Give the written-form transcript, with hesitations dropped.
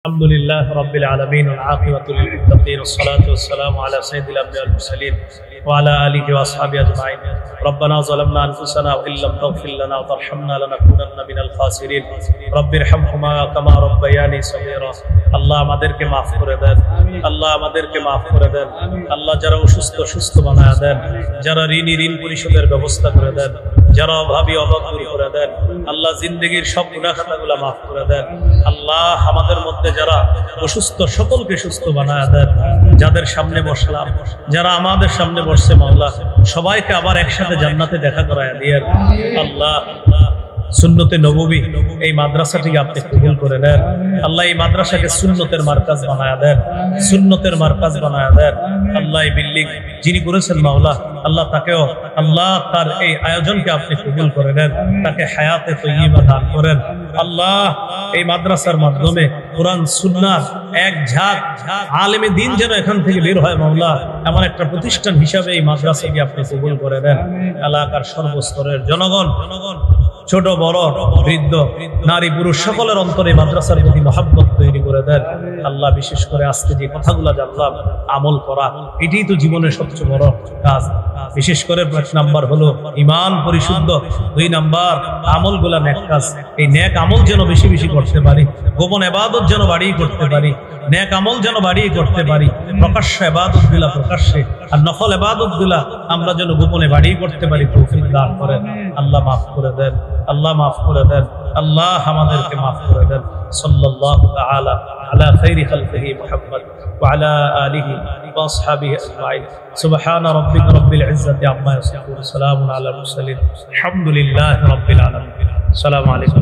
الحمد لله رب العالمين والعاقبة للمتقين والصلاة والسلام على سيد الأنبياء والمرسلين وعلى آله وأصحابه أجمعين. ربنا ظلمنا أنفسنا وإن لم تغفر لنا وترحمنا لنكونن من الخاسرين. رب ارحمهما كما ربياني صغيرا. আল্লাহ আমাদেরকে maaf করে দেন, আল্লাহ আমাদেরকে maaf করে দেন, আল্লাহ যারা অসুস্থ সুস্থ বানায় দেন, যারা ঋণী ঋণ পরিশোধের ব্যবস্থা করে দেন, যারা অভাবী অভাব দূর করে দেন, আল্লাহ জিন্দেগীর সব গুনাহ খাতাগুলো maaf করে দেন। আল্লাহ আমাদের মধ্যে যারা অসুস্থ সকলকে সুস্থ বানায় দেন। যাদের সামনে বসলাম, যারা আমাদের সামনে বসছে মাওলা, সবাইকে আবার একসাথে জান্নাতে দেখা করায় দিয়েন। আল্লাহ সুন্নতে নববী এই মাদ্রাসাটিকে আপনি কবুল করে নেন। আল্লাহ এই মাদ্রাসাকে সুন্নতের মার্কাজ বানায়া দেন, সুন্নতের মার্কাজ বানায়া দেন। আল্লাহ এই বিল্ডিং যিনি করেছেন মাওলা, আল্লাহ তাকেও আল্লাহ তার এই আয়োজনকে আপনি কবুল করে নেন, তাকে হায়াতে তয়্যিবা দান করেন। আল্লাহ এই মাদ্রাসার মাধ্যমে কোরআন সুন্নাহ এক ঝাঁক আলেমে দ্বীন যেন এখান থেকে বের হয় মাওলা, এমন একটা প্রতিষ্ঠান হিসাবে এই মাদ্রাসাকে আপনি কবুল করে নেন। এলাকার সর্বস্তরের জনগণ, ছোট বড় বৃদ্ধ নারী পুরুষ সকলের অন্তরে মাদ্রাসার প্রতি মহব্বত তৈরি করে দেন। আল্লাহ বিশেষ করে আজকে যে কথাগুলো জানলাম আমল করা, এটাই তো জীবনের সবচেয়ে বড় কাজ। বিশেষ করে 1 নাম্বার হলো ঈমান পরিশুদ্ধ, 2 নাম্বার আমলগুলা নেক কাজ। এই নেক আমল যেন বেশি বেশি করতে পারি, গোপন ইবাদত যেন বাড়িয়ে করতে পারি, নেক আমল যেন বাড়িয়ে করতে পারি, প্রকাশ্য ইবাদত গুলা প্রকাশ্যে আর নফল ইবাদত গুলা আমরা যেন গোপনে বাড়িয়ে করতে পারি। তৌফিক দান করেন। আল্লাহ মাফ করে দেন, আল্লাহ মাফ করে দেন, আল্লাহ আমাদেরকে মাফ করে দেন। সাল্লাল্লাহু তাআলা আলা খাইরি খালকিহি মুহাম্মদ ওয়া আলা আলিহি ওয়া আসহাবিহি আজমাইন। সুবহানা রাব্বিকা রাব্বিল ইজ্জাতি আম্মা ইয়াসিফুন, সালামুন আলাল মুরসালিন, আলহামদুলিল্লাহি রাব্বিল আলামিন। আসসালামু আলাইকুম।